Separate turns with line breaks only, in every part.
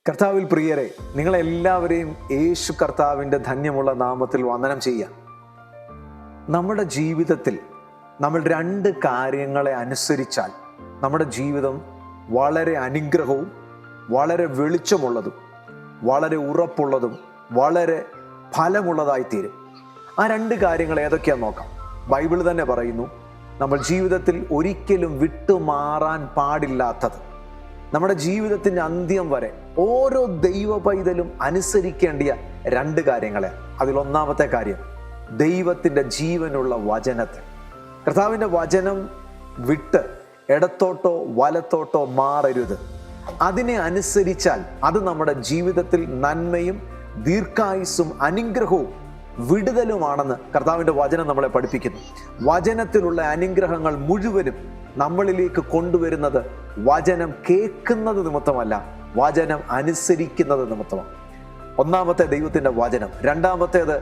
കർത്താവിൽ പ്രിയരെ, നിങ്ങളെല്ലാവരെയും യേശു കർത്താവിൻ്റെ ധന്യമുള്ള നാമത്തിൽ വന്ദനം ചെയ്യാം. നമ്മുടെ ജീവിതത്തിൽ നമ്മൾ രണ്ട് കാര്യങ്ങളെ അനുസരിച്ചാൽ നമ്മുടെ ജീവിതം വളരെ അനുഗ്രഹവും വളരെ വെളിച്ചമുള്ളതും വളരെ ഉറപ്പുള്ളതും വളരെ ഫലമുള്ളതായിത്തീരും. ആ രണ്ട് കാര്യങ്ങൾ ഏതൊക്കെയാണെന്ന് നോക്കാം. ബൈബിൾ തന്നെ പറയുന്നു, നമ്മൾ ജീവിതത്തിൽ ഒരിക്കലും വിട്ടുമാറാൻ പാടില്ലാത്തത്, നമ്മുടെ ജീവിതത്തിൻ്റെ അന്ത്യം വരെ ഓരോ ദൈവ പൈതലും അനുസരിക്കേണ്ടിയ രണ്ട് കാര്യങ്ങളെ. അതിലൊന്നാമത്തെ കാര്യം ദൈവത്തിൻ്റെ ജീവനുള്ള വചനത്തെ. കർത്താവിൻ്റെ വചനം വിട്ട് ഇടത്തോട്ടോ വലത്തോട്ടോ മാറരുത്. അതിനെ അനുസരിച്ചാൽ അത് നമ്മുടെ ജീവിതത്തിൽ നന്മയും ദീർഘായുസ്സും അനുഗ്രഹവും വിടുതലുമാണെന്ന് കർത്താവിൻ്റെ വചനം നമ്മളെ പഠിപ്പിക്കുന്നു. വചനത്തിലുള്ള അനുഗ്രഹങ്ങൾ മുഴുവനും നമ്മളിലേക്ക് കൊണ്ടുവരുന്നത് വചനം കേൾക്കുന്നത് നിമിത്തമല്ല, വചനം അനുസരിക്കുന്നത് നിമിത്തമാണ്. ഒന്നാമത്തെ ദൈവത്തിൻ്റെ വചനം, രണ്ടാമത്തേത്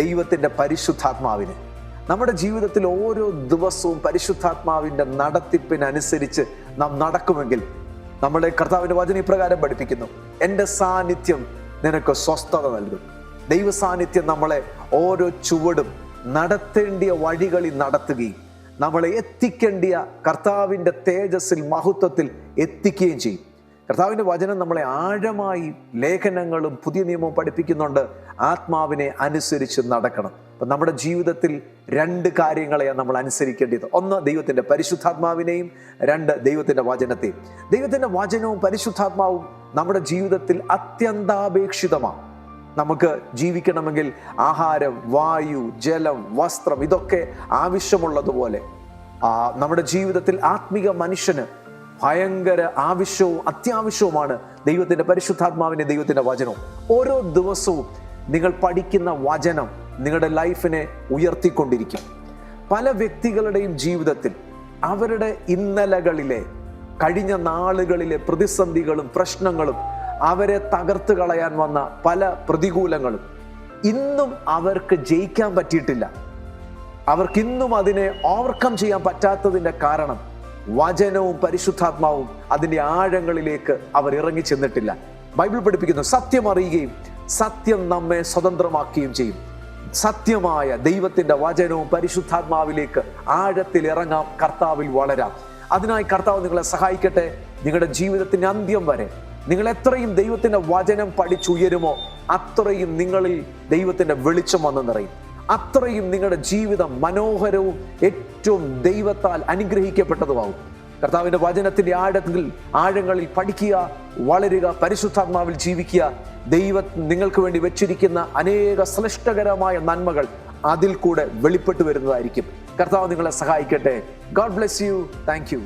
ദൈവത്തിൻ്റെ പരിശുദ്ധാത്മാവിന്. നമ്മുടെ ജീവിതത്തിൽ ഓരോ ദിവസവും പരിശുദ്ധാത്മാവിൻ്റെ നടത്തിപ്പിനനുസരിച്ച് നാം നടക്കുമെങ്കിൽ നമ്മളെ കർത്താവിൻ്റെ വചനം ഇപ്രകാരം പഠിപ്പിക്കുന്നു: എൻ്റെ സാന്നിധ്യം നിനക്ക് സ്വസ്ഥത നൽകും. ദൈവ സാന്നിധ്യം നമ്മളെ ഓരോ ചുവടും നടത്തേണ്ടിയ വഴികളിൽ നടത്തുകയും നമ്മളെ എത്തിക്കേണ്ടിയ കർത്താവിൻ്റെ തേജസ്സിൽ മഹത്വത്തിൽ എത്തിക്കുകയും ചെയ്യും. കർത്താവിൻ്റെ വചനം നമ്മളെ ആഴമായി ലേഖനങ്ങളും പുതിയ നിയമവും പഠിപ്പിക്കുന്നുണ്ട്. ആത്മാവിനെ അനുസരിച്ച് നടക്കണം. അപ്പം നമ്മുടെ ജീവിതത്തിൽ രണ്ട് കാര്യങ്ങളെയാണ് നമ്മൾ അനുസരിക്കേണ്ടത്. ഒന്ന് ദൈവത്തിൻ്റെ പരിശുദ്ധാത്മാവിനെയും, രണ്ട് ദൈവത്തിൻ്റെ വചനത്തെയും. ദൈവത്തിൻ്റെ വചനവും പരിശുദ്ധാത്മാവും നമ്മുടെ ജീവിതത്തിൽ അത്യന്താപേക്ഷിതമാണ്. നമുക്ക് ജീവിക്കണമെങ്കിൽ ആഹാരം, വായു, ജലം, വസ്ത്രം ഇതൊക്കെ ആവശ്യമുള്ളതുപോലെ നമ്മുടെ ജീവിതത്തിൽ ആത്മീക മനുഷ്യന് ഭയങ്കര ആവശ്യവും അത്യാവശ്യവുമാണ് ദൈവത്തിൻ്റെ പരിശുദ്ധാത്മാവിൻ്റെ ദൈവത്തിൻ്റെ വചനവും. ഓരോ ദിവസവും നിങ്ങൾ പഠിക്കുന്ന വചനം നിങ്ങളുടെ ലൈഫിനെ ഉയർത്തിക്കൊണ്ടിരിക്കും. പല വ്യക്തികളുടെയും ജീവിതത്തിൽ അവരുടെ ഇന്നലകളിലെ കഴിഞ്ഞ നാളുകളിലെ പ്രതിസന്ധികളും പ്രശ്നങ്ങളും അവരെ തകർത്ത് കളയാൻ വന്ന പല പ്രതികൂലങ്ങളും ഇന്നും അവർക്ക് ജയിക്കാൻ പറ്റിയിട്ടില്ല. അവർക്കിന്നും അതിനെ ഓവർകം ചെയ്യാൻ പറ്റാത്തതിൻ്റെ കാരണം വചനവും പരിശുദ്ധാത്മാവും അതിൻ്റെ ആഴങ്ങളിലേക്ക് അവർ ഇറങ്ങി ചെന്നിട്ടില്ല. ബൈബിൾ പഠിപ്പിക്കുന്നു, സത്യം അറിയുകയും സത്യം നമ്മെ സ്വതന്ത്രമാക്കുകയും ചെയ്യും. സത്യമായ ദൈവത്തിൻ്റെ വചനവും പരിശുദ്ധാത്മാവിലേക്ക് ആഴത്തിൽ ഇറങ്ങാം, കർത്താവിൽ വളരാം. അതിനായി കർത്താവ് നിങ്ങളെ സഹായിക്കട്ടെ. നിങ്ങളുടെ ജീവിതത്തിൻ്റെ അന്ത്യം വരെ നിങ്ങൾ എത്രയും ദൈവത്തിൻ്റെ വചനം പഠിച്ചുയരുമോ അത്രയും നിങ്ങളിൽ ദൈവത്തിൻ്റെ വെളിച്ചം വന്ന് നിറയും. അത്രയും നിങ്ങളുടെ ജീവിതം മനോഹരവും ഏറ്റവും ദൈവത്താൽ അനുഗ്രഹിക്കപ്പെട്ടതുമാവും. കർത്താവിൻ്റെ വചനത്തിൻ്റെ ആഴങ്ങളിൽ പഠിക്കുക, വളരുക, പരിശുദ്ധാത്മാവിൽ ജീവിക്കുക. ദൈവം നിങ്ങൾക്ക് വേണ്ടി വെച്ചിരിക്കുന്ന അനേക ശ്രേഷ്ഠകരമായ നന്മകൾ അതിൽ കൂടെ വെളിപ്പെട്ടു വരുന്നതായിരിക്കും. കർത്താവ് നിങ്ങളെ സഹായിക്കട്ടെ. God bless you. Thank you.